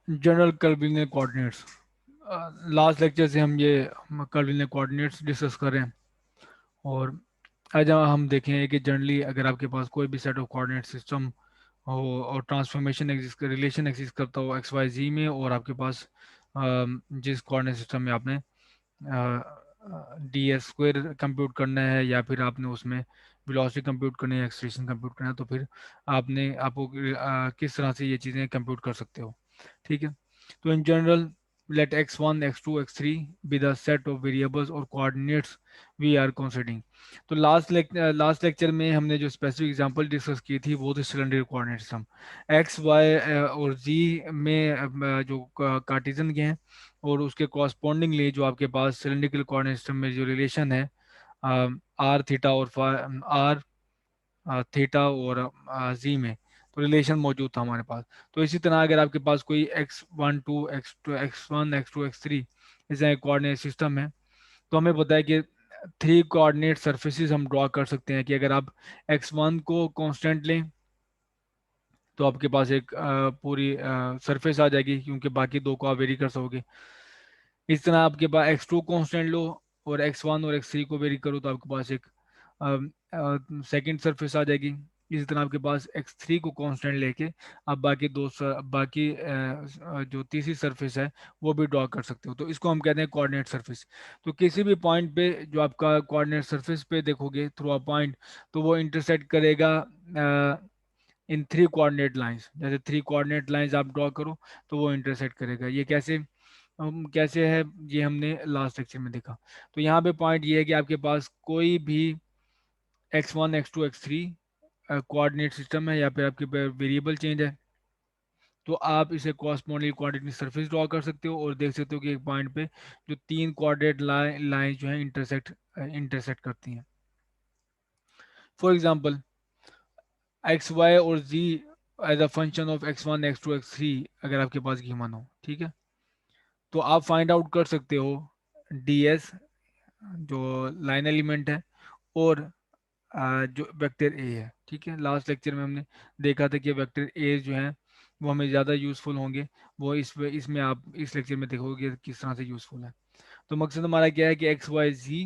General curvilinear coordinates. Last lecture से हम ये कर्विलिनियर कोऑर्डिनेट्स डिस्कस कर रहे हैं। और आज हम देखें कि जनरली अगर आपके पास कोई भी सेट ऑफ कोऑर्डिनेट सिस्टम हो और ट्रांसफॉर्मेशन एग्जिस्ट रिलेशन एग्जिस्ट करता हो एक्स वाई जी में, और आपके पास जिस कोऑर्डिनेट सिस्टम में आपने डी एस स्क्वायर कंप्यूट करना है, या फिर आपने उसमें वेलोसिटी कंप्यूट करनी है, एक्सलेशन कंप्यूट करना है, तो फिर आपको किस तरह से ये चीज़ें कंप्यूट कर सकते हो। ठीक है। तो in general, let x1 x2 x3 be the set of variables or coordinates we are considering। तो लास्ट लेक्चर में हमने जो स्पेसिफिक एग्जांपल डिस्कस की थी वो थी cylinder coordinate system. X Y और जी में जो कार्टेशियन के हैं, और उसके कॉरस्पॉन्डिंगली जो आपके पास सिलेंड्रिकल कोऑर्डिनेट सिस्टम में जो रिलेशन है आर थीटा और आर थीटा और जी में, तो रिलेशन मौजूद था हमारे पास। तो इसी तरह अगर आपके पास कोई x1 2 x2 x1 x2 x3 इस कोऑर्डिनेट सिस्टम है, तो हमें पता है कि थ्री कोऑर्डिनेट सरफेसेस हम ड्रॉ कर सकते हैं। कि अगर आप x1 को कांस्टेंट लें तो आपके पास एक पूरी सरफेस आ जाएगी, क्योंकि बाकी दो को आप वेरी कर सकोगे। इस तरह आपके पास x2 कांस्टेंट लो और x1 और x3 को वेरी करो, तो आपके पास एक सेकंड सरफेस आ जाएगी। इसी तरह आपके पास x3 को कांस्टेंट लेके आप बाकी जो तीसरी सरफेस है वो भी ड्रॉ कर सकते हो। तो इसको हम कहते हैं कोऑर्डिनेट सरफेस। तो किसी भी पॉइंट पे जो आपका कोऑर्डिनेट सरफेस पे देखोगे थ्रू अ पॉइंट, तो वो इंटरसेक्ट करेगा इन थ्री कोऑर्डिनेट लाइंस। जैसे थ्री कोऑर्डिनेट लाइंस आप ड्रॉ करो तो वो इंटरसेक्ट करेगा। ये कैसे है, ये हमने लास्ट लेक्चर में देखा। तो यहाँ पे पॉइंट ये है कि आपके पास कोई भी x1 x2 x3 coordinate system है, या फिर आपके वेरिएबल चेंज है, तो आप इसे कॉरस्पॉन्डिंग कोऑर्डिनेट सरफेस ड्रॉ कर सकते हो और देख सकते हो कि एक पॉइंट पे जो तीन कोऑर्डिनेट लाइन जो है इंटरसेक्ट करती हैं। फॉर एग्जांपल एक्स वाई और Z as a function of x1 x2 x3 अगर आपके पास गिवन हो, ठीक है, तो आप फाइंड आउट कर सकते हो डी एस जो लाइन एलिमेंट है, और जो वेक्टर ए है। ठीक है। लास्ट लेक्चर में हमने देखा था कि वेक्टर ए जो है वो हमें ज़्यादा यूज़फुल होंगे। वो इसमें आप इस लेक्चर में देखोगे कि किस तरह से यूज़फुल है। तो मकसद हमारा क्या है कि एक्स वाई जी,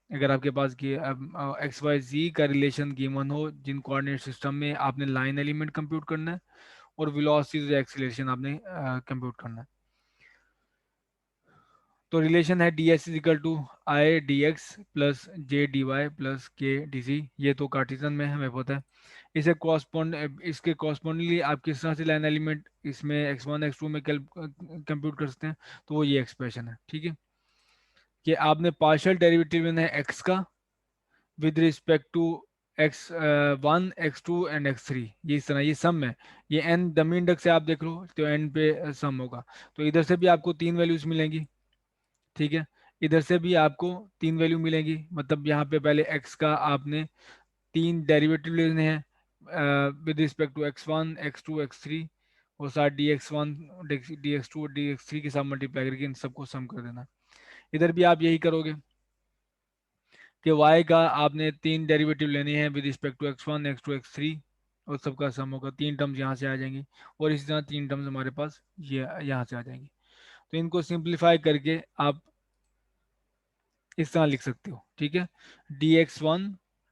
अगर आपके पास एक्स वाई जी का रिलेशन गिवन हो जिन कोऑर्डिनेट सिस्टम में आपने लाइन एलिमेंट कंप्यूट करना है, और वेलोसिटी एक्सीलरेशन आपने कंप्यूट करना है। तो रिलेशन है D S is equal to i D x plus j d y plus k d z. ये तो कार्टेशियन में हमें पता है। इसके कॉरस्पॉन्डिंगली आप किस तरह से लाइन एलिमेंट इसमें x1 x2 में कंप्यूट कर सकते हैं, तो वो ये एक्सप्रेशन है। ठीक है। कि आपने पार्शियल डेरिवेटिव लेना है x का with respect to x1 x2 and x3। ये इस तरह ये सम है। ये n डमी इंडेक्स से आप देख लो तो n पे सम होगा। तो इधर से भी आपको तीन वैल्यूज मिलेंगी। ठीक है। इधर से भी आपको तीन वैल्यू मिलेंगी, मतलब यहाँ पे पहले x का आपने तीन डेरिवेटिव लेने हैं with respect to x1 x2 x3, और साथ dx1 dx2 dx3 के साथ मल्टीप्लाई करके इन सबको सम कर देना। इधर भी आप यही करोगे कि y का आपने तीन डेरिवेटिव लेने हैं with respect to x1 x2 x3, और सबका सम होगा। तीन टर्म्स यहाँ से आ जाएंगी, और इसी तरह तीन टर्म्स हमारे पास ये यहाँ से आ जाएंगी। तो इनको सिंप्लीफाई करके आप इस तरह लिख सकते हो। ठीक है। dx1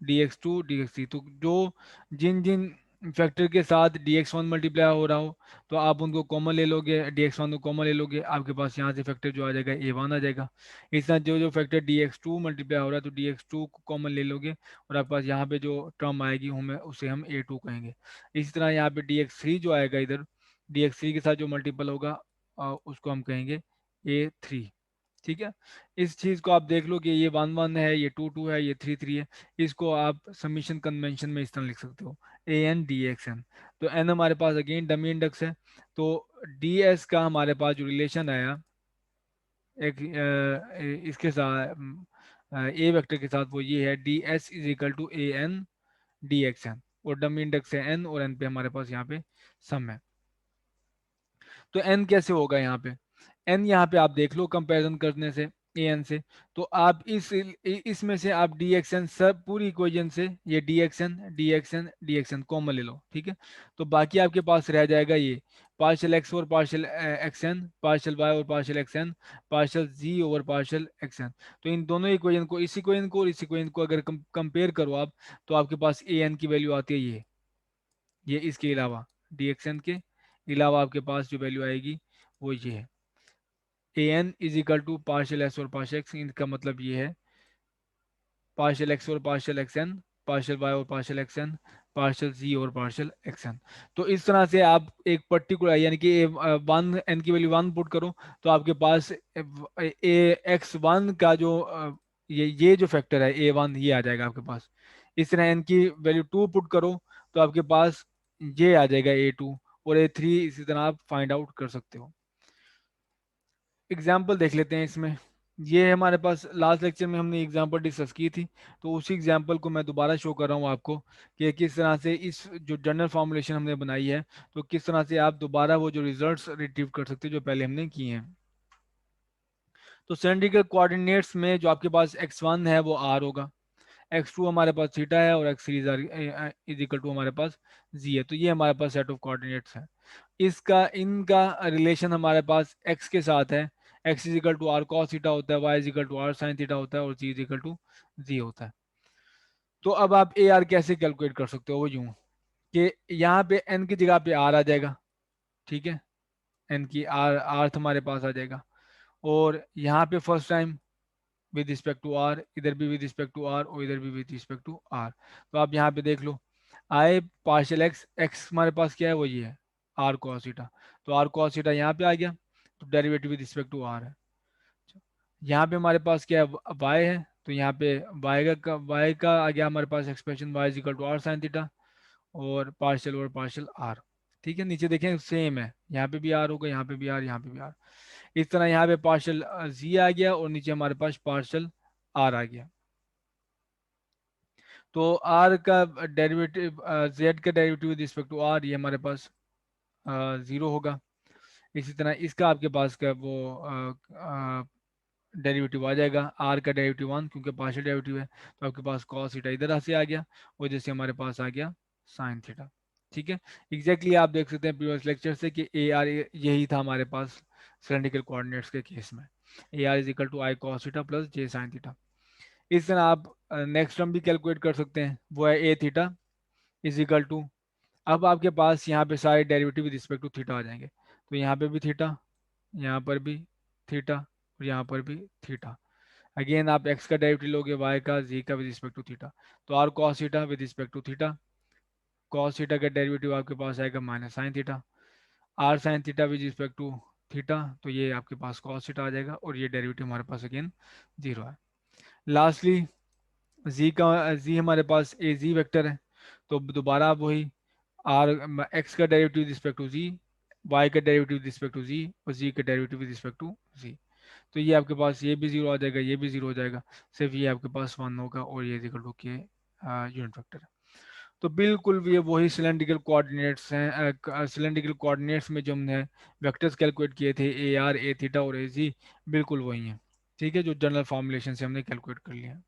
dx2 dx3, तो जो जिन जिन फैक्टर के साथ dx1 मल्टीप्लाई हो रहा हो, तो आप उनको कॉमन ले लोगे, dx1 को कॉमन ले लोगे, आपके पास यहाँ से फैक्टर जो आ जाएगा a1 आ जाएगा। इस तरह जो जो फैक्टर dx2 मल्टीप्लाई हो रहा है तो dx2 को कॉमन ले लोगे, और आपके पास यहाँ पे जो टर्म आएगी हमें उसे हम a2 कहेंगे। इसी तरह यहाँ पे dx3 जो आएगा इधर, dx3 के साथ जो मल्टीपल होगा उसको हम कहेंगे a3। ठीक है। इस चीज को आप देख लो कि ये वन वन है, ये टू टू है, ये थ्री थ्री है। इसको आप समीशन कन्वेंशन में इस तरह लिख सकते हो ए एन डी एक्स एन। तो एन हमारे पास अगेन डमी इंडेक्स है। तो डी एस का हमारे पास जो रिलेशन आया एक इसके साथ ए वेक्टर के साथ, वो ये है D S is equal to a n d x n, और डमी इंडेक्स है एन, और एन पे हमारे पास यहाँ पे सम है। तो एन कैसे होगा यहाँ पे, एन यहाँ पे आप देख लो कंपैरिजन करने से ए एन से, तो आप इसमें से आप डी एक्स एन सब पूरी इक्वेशन से ये d x n d x n d x n common ले लो। ठीक है। तो बाकी आपके पास रह जाएगा ये पार्शियल एक्स और partial x N, partial Y और partial x N, partial z over partial x n. तो इन दोनों इक्वेशन को, इस इक्वेशन को और इस इक्वेशन को अगर कंपेयर करो आप, तो आपके पास ए एन की वैल्यू आती है ये इसके अलावा, डी एक्स एन के अलावा आपके पास जो वैल्यू आएगी वो ये है, A N is equal to partial S और पार्शियल एक्स। इनका मतलब ये है पार्शियल एक्स और partial x N, partial Y और पार्शियल एक्स एन, पार्शियल जी और पार्शियल एक्स एन। तो इस तरह से आप एक पर्टिकुलर, यानी कि ए वन एन की वैल्यू वन पुट करो, तो आपके पास ए एक्स वन का जो ये जो फैक्टर है ए वन, ये आ जाएगा आपके पास। इस तरह एन की वैल्यू टू पुट करो, तो आपके पास ये आ जाएगा ए टू और ए थ्री, इसी तरह आप फाइंड आउट कर सकते हो। एग्जाम्पल देख लेते हैं इसमें। ये हमारे पास लास्ट लेक्चर में हमने एग्जाम्पल डिस्कस की थी, तो उसी एग्जाम्पल को मैं दोबारा शो कर रहा हूँ आपको कि किस तरह से इस जो जनरल फॉर्मुलेशन हमने बनाई है, तो किस तरह से आप दोबारा वो जो रिजल्ट्स रिट्रीव कर सकते हो जो पहले हमने किए हैं। तो सिलेंड्रिकल कोऑर्डिनेट्स में जो आपके पास x1 है वो r होगा, x2 हमारे पास थीटा है और x3 इज इक्वल टू हमारे पास z है। तो ये हमारे पास सेट ऑफ कोऑर्डिनेट्स है। इसका इनका रिलेशन हमारे पास x के साथ है, x is equal to r cos theta होता है, y is equal to are sine theta होता है और z is equal to z होता है। तो अब आप ए आर कैसे कैलकुलेट कर सकते हो, वो यूं कि यहाँ पे n की जगह पे r आ जाएगा, ठीक है, n की r हमारे पास आ जाएगा, और यहाँ पे first time with respect to r, इधर भी विद रिस्पेक्ट टू आर और इधर भी विद रिस्पेक्ट टू आर। तो आप यहाँ पे देख लो, आई पार्शियल एक्स, एक्स हमारे पास क्या है वो ये है आर कॉस थीटा, तो आर कॉस थीटा यहाँ पे आ गया, तो derivative with respect to r है। यहाँ पे हमारे पास क्या है वाई है, तो यहाँ पे वाई का आ गया हमारे पास expression Y is equal to are sine theta और पार्शियल आर। ठीक है, नीचे देखें सेम है, यहाँ पे भी आर होगा, यहाँ पे भी आर, यहाँ पे भी आर। इस तरह यहाँ पे पार्शियल जी आ गया और नीचे हमारे पास पार्शियल आर आ गया। तो आर का डेरिवेटिव, जेड का derivative with respect to r, ये हमारे पास जीरो होगा। इसी तरह इसका आपके पास का वो डेरिवेटिव आ जाएगा, आर का डेरिवेटिव वन, क्योंकि पार्शियल डेरिवेटिव है, तो आपके पास कॉस थीटा इधर से आ गया और जैसे हमारे पास आ गया साइन थीटा। ठीक है, एग्जैक्टली आप देख सकते हैं प्रीवियस लेक्चर से कि ए आर यही था हमारे पास सिलेंड्रिकल कोऑर्डिनेट्स के केस में, a r is equal to i cos theta plus j sine theta. इस तरह आप नेक्स्ट टर्म भी कैलकुलेट कर सकते हैं, वो है A theta is equal to, अब आपके पास यहाँ पे सारे derivative with respect to theta आ जाएंगे, तो यहाँ पे भी थीटा, यहाँ पर भी थीटा और यहाँ पर भी थीटा। अगेन आप x का डेरिवेटिव लोगे y का, z का विद रिस्पेक्ट टू थीटा, तो r cos theta with respect to theta, cos theta का डेरिवेटिव आपके पास आएगा minus sine theta, r sine theta with respect to theta, तो ये आपके पास cos थीटा आ जाएगा और ये डेरिवेटिव हमारे पास अगेन जीरो है। लास्टली z हमारे पास ए जी वेक्टर है, तो दोबारा आप वही आर एक्स का derivative respect to z, y का डेरिवेटिव रिस्पेक्ट टू जी और जी का डेरिवेटिव रिस्पेक्ट टू जी। तो ये आपके पास ये भी जीरो आ जाएगा, ये भी जीरो हो जाएगा, सिर्फ ये आपके पास वन होगा और ये इक्वल टू के यूनिट वेक्टर है। तो बिल्कुल ये वही सिलेंड्रिकल कोऑर्डिनेट्स हैं, सिलेंड्रिकल कोऑर्डिनेट्स में जो हमने वेक्टर्स कैलकुलेट किए थे ए आर ए थीटा और ए जी, बिल्कुल वही हैं। ठीक है, जो जनरल फॉर्मुलेशन से हमने कैलकुलेट कर लिया है।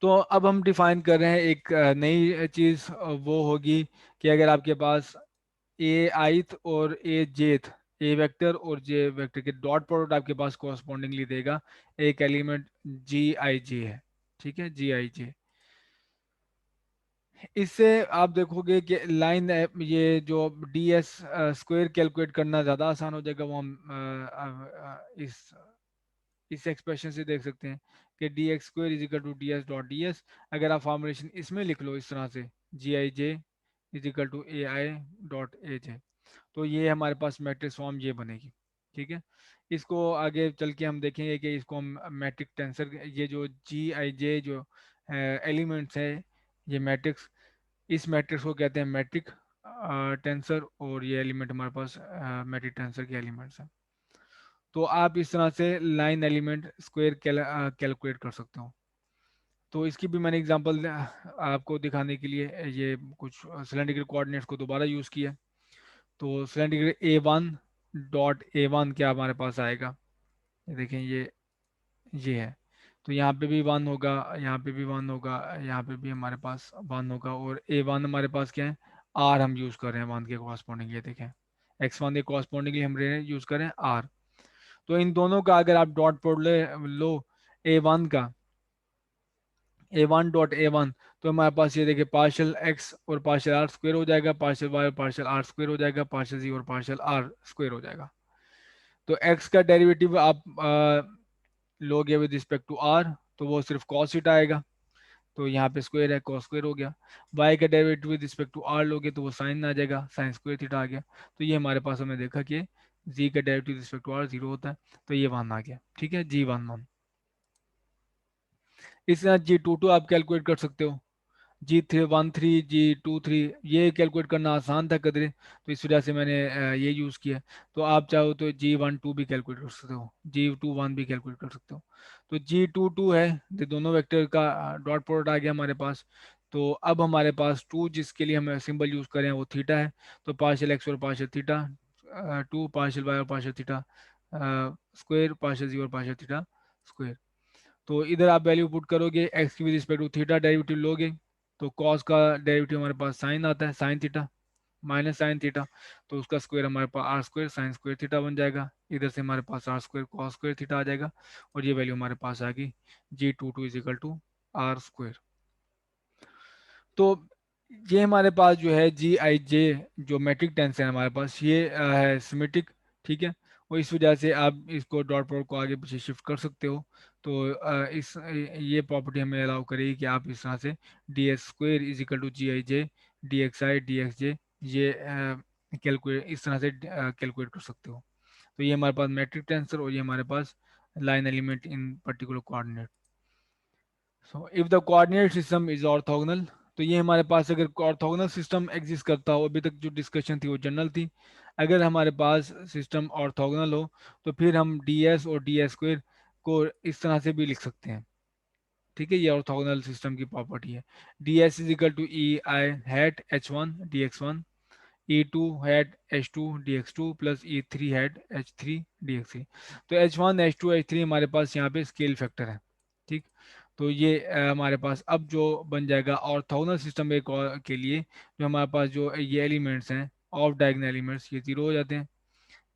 तो अब हम डिफाइन कर रहे हैं एक नई चीज़, वो होगी कि अगर आपके पास ए आईथ और ए जेथ, ए वेक्टर और जे वेक्टर के डॉट प्रोडक्ट आपके पास कोरस्पॉन्डिंगली देगा एक एलिमेंट जी आई जे है। ठीक है, जी आई जे, इससे आप देखोगे कि लाइन ये जो डी एस स्क्वायर कैलकुलेट करना ज़्यादा आसान हो जाएगा, वो हम इस एक्सप्रेशन से देख सकते हैं कि D X square is equal to D S dot D S. अगर आप फॉर्मुलेशन इसमें लिख लो इस तरह से, G I J is equal to A I dot A J, तो ये हमारे पास मैट्रिक्स फॉर्म ये बनेगी। ठीक है, इसको आगे चल के हम देखेंगे कि इसको हम मैट्रिक टेंसर, ये जो जी आई जे जो एलिमेंट्स है, ये मैट्रिक्स, इस मैट्रिक्स को कहते हैं मैट्रिक टेंसर, और ये एलिमेंट हमारे पास मैट्रिक टेंसर के एलिमेंट्स हैं। तो आप इस तरह से लाइन एलिमेंट स्क्वायर कैलकुलेट कर सकते हो। तो इसकी भी मैंने एग्जांपल आपको दिखाने के लिए ये कुछ सिलेंड्रिकल कोऑर्डिनेट्स को दोबारा यूज़ किया। तो cylindrical A one dot A one क्या हमारे पास आएगा, ये देखें ये है, तो यहाँ पे भी वन होगा, यहाँ पे भी वन होगा, यहाँ पे भी हमारे पास वन होगा, और ए वन हमारे पास क्या है आर हम यूज़ कर रहे हैं वन के कॉरस्पॉन्डिंग, ये देखें एक्स वन के कॉरस्पॉन्डिंगली हम यूज़ करें आर। तो इन दोनों का अगर आप डॉट प्रोडक्ट लो ए वन का, ए वन डॉट ए वन, तो हमारे पास ये देखिए पार्शल एक्स और पार्शल आर स्क्वेयर हो जाएगा, पार्शल वाई और पार्शल आर स्क्वेयर हो जाएगा, पार्शल जी और पार्शल आर स्क्वेयर हो जाएगा। तो एक्स का डेरिवेटिव आप लोगे विद रिस्पेक्ट टू आर, तो वो सिर्फ कॉस थीटा आएगा, तो यहाँ पे स्क्वायर है कॉस स्क्वायर हो गया। वाई का derivative with respect to r लोगे तो वो साइन आ जाएगा, साइन स्क्वायर थीटा आ गया। तो ये हमारे पास हमने देखा कि जी का derivative respect to r zero होता है, तो ये वन आ गया, ठीक है जी वन वन। इस तरह जी टू टू आप कैलकुलेट कर सकते हो, G three one three G two three, ये कैलकुलेट करना आसान था कदरे, तो इस वजह से मैंने ये यूज़ किया। तो आप चाहो तो जी वन टू भी कैलकुलेट कर सकते हो, जी टू वन भी कैलकुलेट कर सकते हो। तो जी टू टू है, ये दोनों वेक्टर का डॉट प्रोडक्ट आ गया हमारे पास। तो अब हमारे पास टू जिसके लिए हम सिंबल यूज़ करें वो थीटा है, तो पार्शियल एक्स और partial theta, to partial Y और पार्शियल थीटा स्क्वायर, पार्शियल जी और पार्शियल थीटा स्क्वायर। तो इधर आप वैल्यू पुट करोगे एक्स की with respect to theta derivative लोगे, तो कॉस का डेरिवेटिव हमारे पास साइन आता है, sine theta minus sine theta, तो उसका स्क्वायर हमारे पास R square sine square theta बन जाएगा। इधर से हमारे पास R square cos square theta आ जाएगा, और ये वैल्यू हमारे पास आ गई G two two is equal to R square. तो ये हमारे पास जो है जी आई जे जो मैट्रिक टेंस है हमारे पास, ये है सिमेट्रिक, ठीक है। और इस वजह से आप इसको डॉट प्रोडक्ट को आगे पीछे शिफ्ट कर सकते हो। तो इस ये प्रॉपर्टी हमें अलाउ करेगी कि आप इस तरह से D X square is equal to G I J D x I D X J, ये कैलकुलेट इस तरह से कैलकुलेट कर सकते हो। तो ये हमारे पास मैट्रिक टेंसर, और ये हमारे पास line element in particular coordinate. So if the coordinate system is orthogonal, तो ये हमारे पास अगर ऑर्थोगोनल सिस्टम एग्जिस्ट करता हो, अभी तक जो डिस्कशन थी वो जनरल थी, अगर हमारे पास सिस्टम ऑर्थोगोनल हो तो फिर हम डी एस और डी एस स्क्वेयर को इस तरह से भी लिख सकते हैं, ठीक है। ये ऑर्थोगोनल सिस्टम की प्रॉपर्टी है। D S is equal to E I hat H one D x one, E two hat H two D x two plus E three hat H three D x three. तो H one H two H three हमारे पास यहाँ पे scale factor है, ठीक। तो ये हमारे पास अब जो बन जाएगा ऑर्थोगोनल सिस्टम एक और के लिए, जो हमारे पास जो ये एलिमेंट्स हैं ऑफ डायगोनल एलिमेंट्स ये जीरो हो जाते हैं,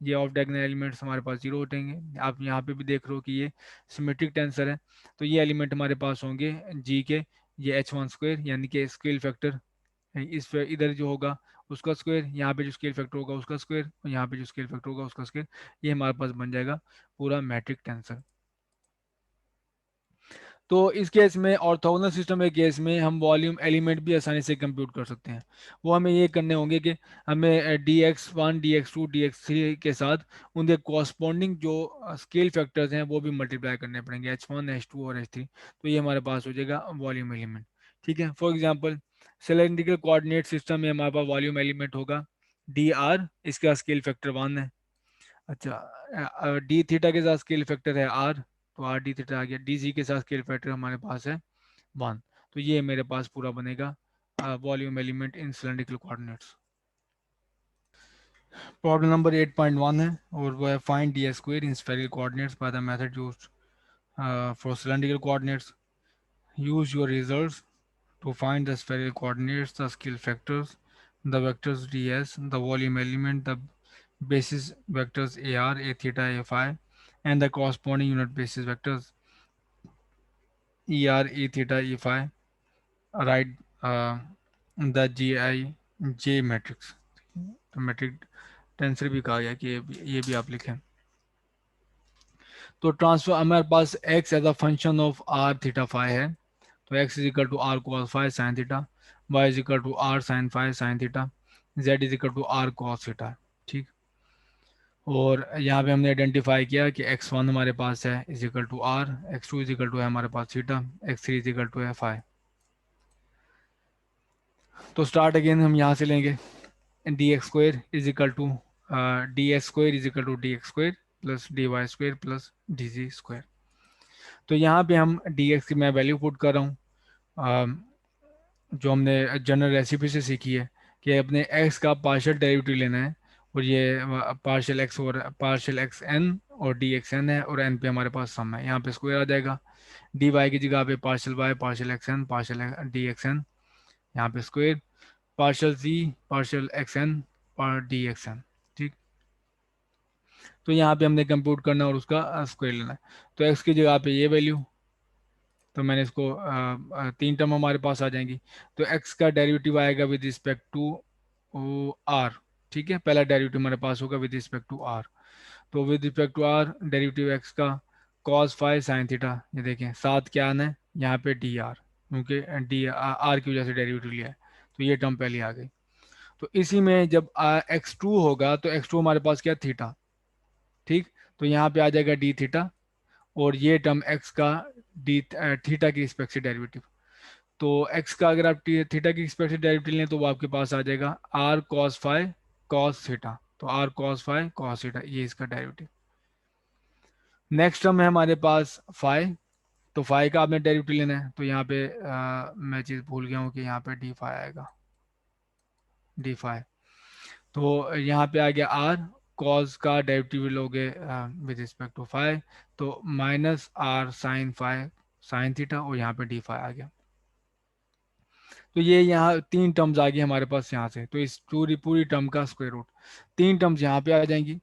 ये ऑफ डायगोनल एलिमेंट्स हमारे पास जीरो उठेंगे। आप यहाँ पे भी देख रहे हो कि ये सिमेट्रिक टेंसर है, तो ये एलिमेंट हमारे पास होंगे जी के, ये एच वन स्क्वेयर यानी कि स्केल फैक्टर, इधर जो होगा उसका स्क्वायर, यहाँ पे जो स्केल फैक्टर होगा उसका स्क्वायर, और यहाँ पे जो स्केल फैक्टर होगा उसका स्क्वायर, ये हमारे पास बन जाएगा पूरा मैट्रिक टेंसर। तो इस केस में ऑर्थोगोनल सिस्टम के केस में हम वॉल्यूम एलिमेंट भी आसानी से कंप्यूट कर सकते हैं। वो हमें ये करने होंगे कि हमें d x one D x two D x three के साथ उनके कॉरस्पॉन्डिंग जो स्केल फैक्टर्स हैं वो भी मल्टीप्लाई करने पड़ेंगे, एच वन एच टू और एच थ्री। तो ये हमारे पास हो जाएगा वॉल्यूम एलिमेंट, ठीक है। For example cylindrical coordinate system में हमारे पास वॉल्यूम एलिमेंट होगा डी आर, इसका स्केल फैक्टर वन है। अच्छा डी थीटा के साथ स्केल फैक्टर है आर, तो आर डी थीटा आ गया, डी जी के साथ स्केल फैक्टर हमारे पास है वन। तो ये मेरे पास पूरा बनेगा volume element in cylindrical coordinates. Problem number 8.1 है, और वो है find D square in spherical coordinates by the method used for cylindrical coordinates. Use your results to find the spherical coordinates, the scale factors, the vectors ds, the volume element, the basis vectors ar, a theta, a phi, and the corresponding unit basis vectors er, e theta, e phi. Write the gi j matrix, तो matric tensor भी कहा गया कि ये भी आप लिखें। तो ट्रांसफर हमारे पास x as a function of r theta phi है, तो x is equal to r cos phi sine theta, y is equal to are sine phi sine theta, z is equal to r cos theta, ठीक। और यहाँ पे हमने identify किया कि x1 हमारे पास है is equal to R, x2 is equal to है हमारे पास theta, x3 is equal to है फाई। तो स्टार्ट अगेन हम यहाँ से लेंगे, D X square is equal to D X square is equal to D X square plus D Y square plus D G square. तो यहाँ पे हम डी एक्स की मैं वैल्यू पुट कर रहा हूँ, जो हमने जनरल रेसिपी से सीखी है कि अपने x का पार्शियल डेरिवेटिव लेना है, और ये पार्शियल एक्स और पार्शियल एक्स एन और डी एक्स एन है, और एन पे हमारे पास सम है, यहाँ पे स्क्वायर आ जाएगा। डी वाई की जगह पे partial y partial x N partial d x n, यहाँ पे square partial z, partial x n और डी एक्स एन। ठीक, तो यहाँ पे हमने कंप्यूट करना और उसका स्क्वायर लेना है। तो एक्स की जगह पे ये वैल्यू, तो मैंने इसको तीन टर्म हमारे पास आ जाएंगी। तो एक्स का डेरिवेटिव आएगा विद रिस्पेक्ट टू आर। ठीक है, पहला डेरिवेटिव हमारे पास होगा विद रिस्पेक्ट टू आर। तो with respect to r derivative x का कॉस फाइव साइन थीटा, ये देखें साथ क्या आना है यहाँ पे डी आर, क्योंकि डी आर की वजह से डेरिवेटिव लिया है। तो ये टर्म पहले आ गई। तो इसी में जब एक्स टू होगा तो एक्स टू हमारे पास क्या थीटा। ठीक, तो यहाँ पे आ जाएगा डी थीटा, और ये टर्म एक्स का डी थीटा की रिस्पेक्ट से डेरिवेटिव। तो एक्स का अगर आप थीटा की रिस्पेक्ट से डेरिवेटिव लें तो वो आपके पास आ जाएगा R cos five cos theta. तो are cos five cos theta ये इसका डेरिवेटिव। नेक्स्ट टर्म है हमारे पास फाइव। तो फाइव का आपने डेरिवेटिव लेना है, तो यहाँ पे मैं चीज़ भूल गया हूँ कि यहाँ पे डी फाइव आएगा, डी फाइव। तो यहाँ पे आ गया आर, कॉस का डेरिवेटिव लोगे विद रिस्पेक्ट टू फाइव, तो minus r sine five sine theta, और यहाँ पे डी फाइव आ गया। तो ये यहाँ तीन टर्म्स आ गई हमारे पास यहाँ से। तो इस पूरी पूरी टर्म का स्क्वायर रूट, तीन टर्म्स यहाँ पे आ जाएंगी।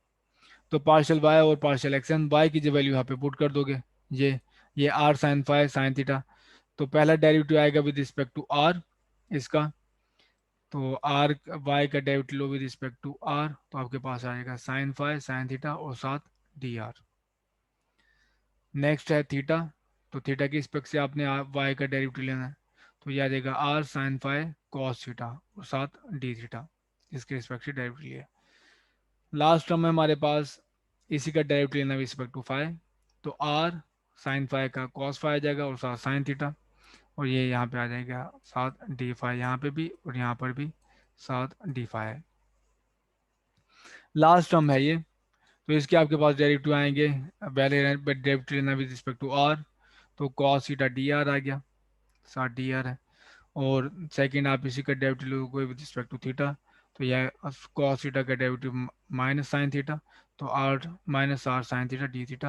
तो पार्शियल वाई और पार्शियल एक्स एन, वाई की जो वैल्यू यहाँ पे पुट कर दोगे, ये r sine five sine theta. तो पहला डेरिवेटिव आएगा विद रिस्पेक्ट टू आर इसका, तो आर वाई का डेरिवेटिव लो विद रिस्पेक्ट टू आर, तो आपके पास आएगा साइन फाइव साइन थीटा और साथ डी आर। नेक्स्ट है थीटा, तो थीटा की रिस्पेक्ट से आपने वाई का डेरिवेटिव लेना है, तो यह आ जाएगा r sine phi cos theta और साथ डी थीटा, इसके रिस्पेक्ट से डेरिवेटिव लिया। लास्ट टर्म में हमारे पास इसी का डेरिवेटिव लेना विद रिस्पेक्ट टू फाइव, तो आर साइन फाइव का कॉस फाइव आ जाएगा और साथ साइन थीटा, और ये यहाँ पे आ जाएगा साथ डी फाइव, यहाँ पे भी और यहाँ पर भी साथ डी फाइव। लास्ट टर्म है ये, तो इसके आपके पास डेरिवेटिव आएंगे, पहले डेरिवेटिव लेना विद रिस्पेक्ट टू आर, तो कॉस थीटा डी आर आ गया, साथ डी आर है। और सेकंड आप इसी का डेरिवेटिव लोगे विद रिस्पेक्ट टू थीटा, तो यह कॉस थीटा का डेरिवेटिव माइनस साइन थीटा, तो r minus r sine theta d theta.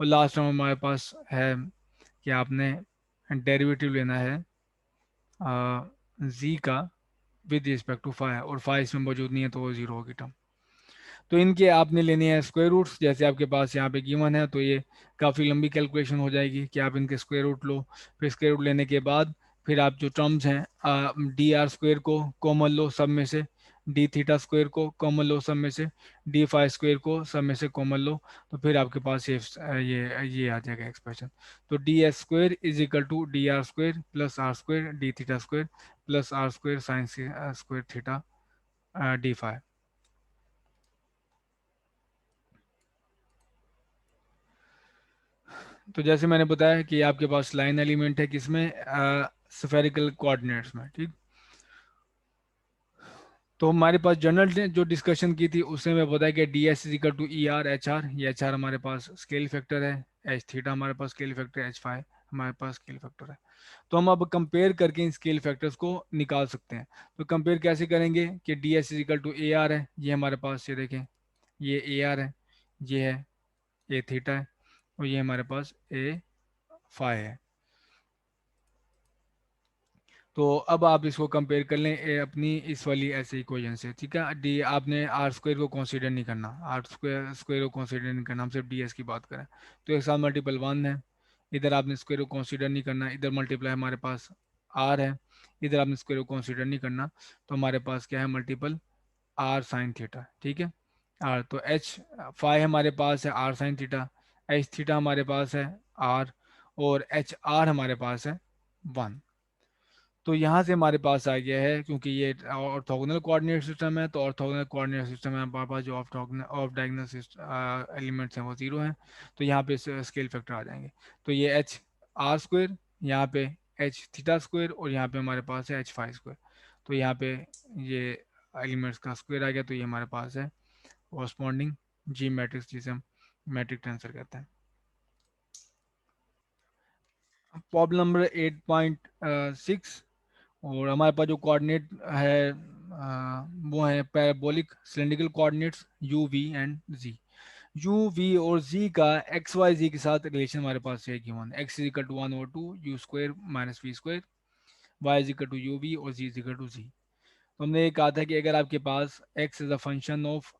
और लास्ट टर्म हमारे पास है कि आपने डेरिवेटिव लेना है जी का विद रिस्पेक्ट टू फाइव, और फाइव इसमें मौजूद नहीं है तो वो जीरो होगी टर्म। तो इनके आपने लेने हैं स्क्वायर रूट्स, जैसे आपके पास यहाँ पे गिवन है। तो ये काफ़ी लंबी कैलकुलेशन हो जाएगी कि आप इनके स्क्वायर रूट लो। फिर स्क्वायर रूट लेने के बाद फिर आप जो टर्म्स हैं डी आर स्क्वायर को कॉमन लो सब में से, डी थीटा स्क्वायर को कॉमन लो सब में से, डी फाइव स्क्वायर को सब में से कॉमन लो, तो फिर आपके पास ये आ जाएगा एक्सप्रेशन। तो d s square is equal to d r square plus r square d theta square plus r square sine square theta d five. तो जैसे मैंने बताया कि आपके पास लाइन एलिमेंट है किसमें, स्फेरिकल कोऑर्डिनेट्स में। ठीक, तो हमारे पास जनरल ने जो डिस्कशन की थी उसमें मैं बताया कि d s is equal to e r h r, ये एच आर हमारे पास स्केल फैक्टर है, एच थीटा हमारे पास स्केल फैक्टर है, एच फाइव हमारे पास स्केल फैक्टर है। तो हम अब कंपेयर करके इन स्केल फैक्टर्स को निकाल सकते हैं। तो कंपेयर कैसे करेंगे कि d s is equal to a r है, ये हमारे पास, ये देखें ये ए आर है, ये है ए थीटा है, और ये हमारे पास ए फाइव है। तो अब आप इसको कंपेयर कर लें अपनी इस वाली ऐसे इक्वेशन से। ठीक है, डी आपने आर स्क्वायर को कंसीडर नहीं करना, आर स्क्वायर स्क्वायर को कंसीडर नहीं करना, हम सिर्फ डी एस की बात करें। तो एक साथ मल्टीपल वन है, इधर आपने स्क्वायर को कंसीडर नहीं करना, इधर मल्टीप्लाई हमारे पास आर है, इधर आपने स्क्वायर को कंसीडर नहीं करना, तो हमारे पास क्या है मल्टीपल आर साइन थीटा। ठीक है, आर तो एच फाइव हमारे पास है r sine theta, h theta हमारे पास है आर, और एच आर हमारे पास है वन। तो यहाँ से हमारे पास आ गया है, क्योंकि ये ऑर्थोगोनल कोऑर्डिनेट सिस्टम है, तो ऑर्थोगोनल कोऑर्डिनेट सिस्टम में हमारे पास जो ऑफ डायगोनल एलिमेंट्स हैं वो जीरो हैं, तो यहाँ पे स्केल फैक्टर आ जाएंगे। तो ये एच आर स्क्वायर, यहाँ पे एच थीटा स्क्वायर, और यहाँ पे हमारे पास है एच फाइव स्क्वायर। तो यहाँ पे ये एलिमेंट्स का स्क्वायर आ गया, तो ये हमारे पास है कॉरस्पॉन्डिंग जी मैट्रिक्स, जिसे हम मैट्रिक टेंसर कहते हैं। प्रॉब्लम नंबर 8.6, और हमारे पास जो कोऑर्डिनेट है वो है parabolic cylindrical coordinates u v and z. U v और जी का एक्स वाई जी के साथ रिलेशन हमारे पास है given, x is equal to one over two u square minus v square, y is equal to u v और z is equal to z. तो हमने ये कहा था कि अगर आपके पास x is a function of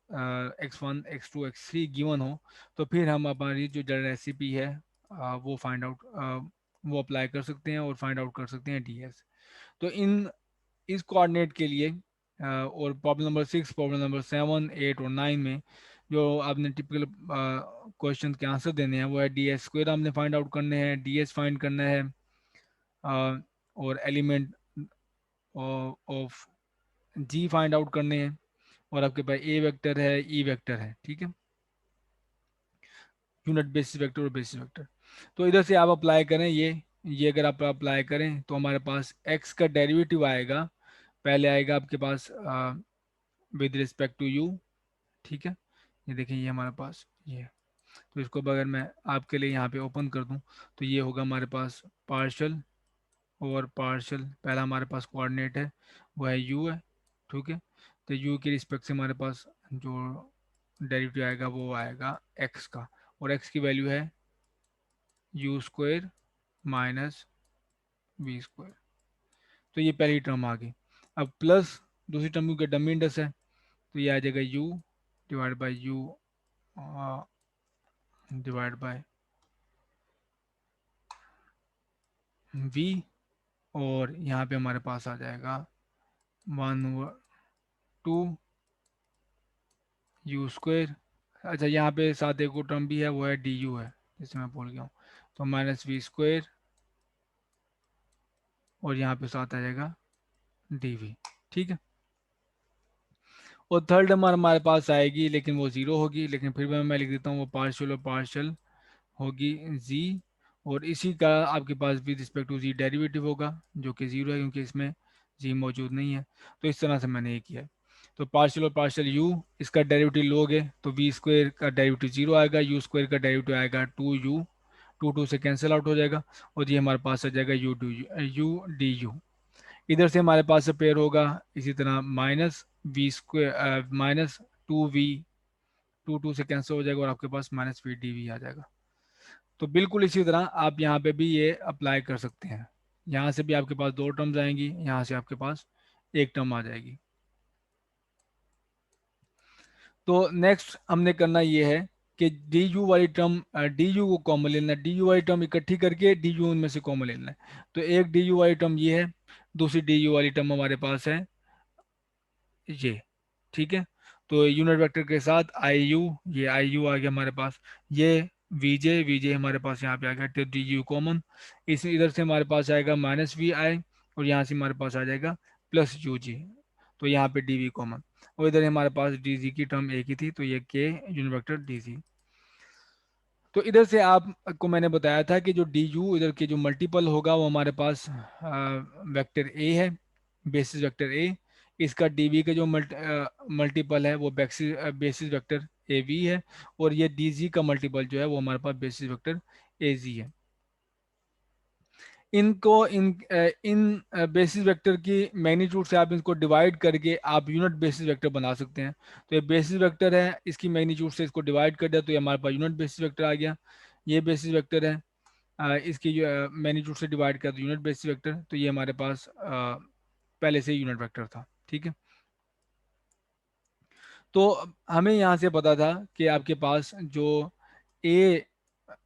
x1 x2 x3 given हो, तो फिर हम हमारी जो जनरल रेसिपी है वो फाइंड आउट वो अप्लाई कर सकते हैं और फाइंड आउट कर सकते हैं ds। तो इन इस कोऑर्डिनेट के लिए और प्रॉब्लम नंबर 6, प्रॉब्लम नंबर 7, 8 और 9 में जो आपने टिपिकल क्वेश्चन के आंसर देने हैं वो है डी एस स्क्वेयर आपने फाइंड आउट करने हैं, डी एस फाइंड करना है, और element of z find out करने हैं, और आपके पास ए वेक्टर है, ई वेक्टर है, ठीक है, यूनिट बेसिस वेक्टर और बेसिस वेक्टर। तो इधर से आप अप्लाई करें ये अगर आप अप्लाई करें तो हमारे पास एक्स का डेरिवेटिव आएगा, पहले आएगा आपके पास विद रिस्पेक्ट टू यू, ठीक है, ये देखिए ये हमारे पास ये है। तो इसको अगर मैं आपके लिए यहाँ पे ओपन कर दूँ तो ये होगा हमारे पास पार्शल और पार्शल, पहला हमारे पास कोऑर्डिनेट है वो है यू है, ठीक है। तो यू के रिस्पेक्ट से हमारे पास जो डेरिवेटिव आएगा वो आएगा एक्स का, और एक्स की वैल्यू है u square minus v square. तो ये पहली टर्म आ गई। अब प्लस दूसरी टर्म की डमी इंडस है, तो ये आ जाएगा u divide by u divide by v, और यहाँ पे हमारे पास आ जाएगा 1/2 यू स्क्वायर। अच्छा यहाँ पे साथ एक और टर्म भी है वो है डी यू है, जिसे मैं भूल गया हूँ, तो माइनस वी स्क्वायर, और यहाँ पे साथ आ जाएगा डी वी, ठीक है। और थर्ड नंबर हमारे पास आएगी लेकिन वो ज़ीरो होगी, लेकिन फिर भी मैं लिख देता हूँ वो पार्शियल और पार्शियल होगी जी, और इसी का आपके पास with respect to G derivative होगा जो कि ज़ीरो है क्योंकि इसमें जी मौजूद नहीं है। तो इस तरह से मैंने ये किया है। तो पार्शियल और पार्शियल यू, इसका डेरिवेटिव लोगे तो वी स्क्वायर का डेरिवेटिव जीरो आएगा, यू स्क्वायर का डेरिवेटिव आएगा टू यू, टू टू से कैंसिल आउट हो जाएगा, और ये हमारे पास आ जाएगा यू डी यू। इधर से हमारे पास से पेयर होगा इसी तरह minus v square minus two v, two two से कैंसिल हो जाएगा और आपके पास माइनस वी डी वी आ जाएगा। तो बिल्कुल इसी तरह आप यहाँ पे भी ये अप्लाई कर सकते हैं। यहाँ से भी आपके पास दो टर्म्स आएंगी, यहाँ से आपके पास एक टर्म आ जाएगी। तो नेक्स्ट हमने करना ये है कि डी यू वाली टर्म, डी यू को कॉमन लेना है, डी यू वाली टर्म इकट्ठी करके डी यू उनमें से कॉमन लेना है। तो एक डी यू वाली टर्म ये है, दूसरी डी यू वाली टर्म हमारे पास है ये, ठीक है। तो यूनिट वेक्टर के साथ आई यू, ये आई यू आ गया हमारे पास, ये वी जे हमारे पास यहाँ पे आ गया, तो डी यू कॉमन, इस इधर से हमारे पास आएगा माइनस वी आई, और यहाँ से हमारे पास आ जाएगा प्लस यू जी, तो यहाँ पे डी वी कॉमन, और इधर हमारे पास डी जी की टर्म एक ही थी तो ये के यूनिट वेक्टर डी जी। तो इधर से आपको मैंने बताया था कि जो डी यू इधर के जो मल्टीपल होगा वो हमारे पास वेक्टर ए है, बेसिस वेक्टर ए, इसका डी वी का जो मल्टीपल है वो बेसिस वेक्टर ए वी है, और ये डी जी का मल्टीपल जो है वो हमारे पास बेसिस वेक्टर ए जी है। इनको इन बेसिस वेक्टर की मैग्नीट्यूड से आप इनको डिवाइड करके आप यूनिट बेसिस वेक्टर बना सकते हैं। तो ये बेसिस वेक्टर है, इसकी मैग्नीट्यूड से इसको डिवाइड कर दिया तो ये हमारे पास यूनिट बेसिस वेक्टर आ गया। ये बेसिस वेक्टर है, इसकी जो मैग्नीट्यूड से डिवाइड कर दो यूनिट बेसिस वेक्टर, तो ये हमारे पास पहले से यूनिट वेक्टर था, ठीक है। तो हमें यहाँ से पता था कि आपके पास जो ए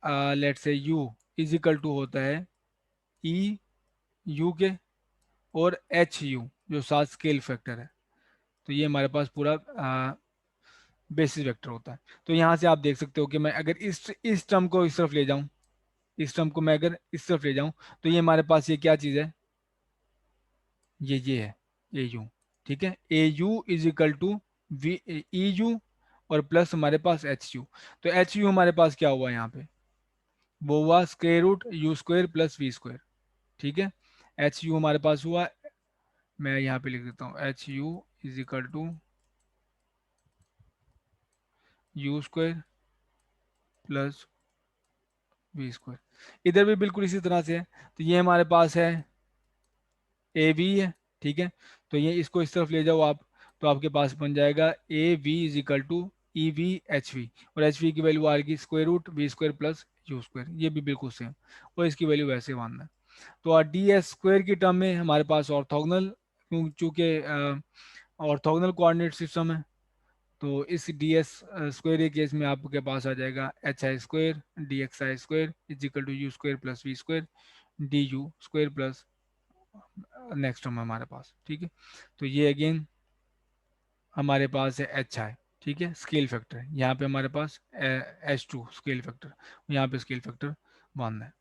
लेट से यू इज इक्वल टू होता है ई यू के और एच यू जो सात स्केल फैक्टर है, तो ये हमारे पास पूरा बेसिस वेक्टर होता है। तो यहाँ से आप देख सकते हो कि मैं अगर इस टर्म को इस तरफ ले जाऊँ, इस टर्म को मैं अगर इस तरफ ले जाऊँ, तो ये हमारे पास ये क्या चीज़ है, ये है ए यू, ठीक है। A U is equal to V E U और प्लस हमारे पास एच यू। तो एच यू हमारे पास क्या हुआ यहाँ पे, वो हुआ square root U square plus we square, ठीक है। एच यू हमारे पास हुआ, मैं यहाँ पे लिख देता हूँ h u is equal to u square plus we square. इधर भी बिल्कुल इसी तरह से है, तो ये हमारे पास है ए वी है, ठीक है। तो ये इसको इस तरफ ले जाओ आप, तो आपके पास बन जाएगा a v is equal to e v h v, और एच वी की वैल्यू आएगी square root v square plus u square, ये भी बिल्कुल सेम, और इसकी वैल्यू वैसे मानना है। तो डी एस स्क्वायर की टर्म में हमारे पास ऑर्थोगोनल चूँकि ऑर्थोगोनल कोऑर्डिनेट सिस्टम है, तो इस डी एस स्क्वायर के केस में आपके पास आ जाएगा h i square d x i square is equal to u square plus we square d u square plus next term हमारे पास, ठीक है। तो ये अगेन हमारे पास है एच आई, ठीक है, स्केल फैक्टर। यहाँ पे हमारे पास एच टू स्केल फैक्टर, यहाँ पे स्केल फैक्टर 1 है।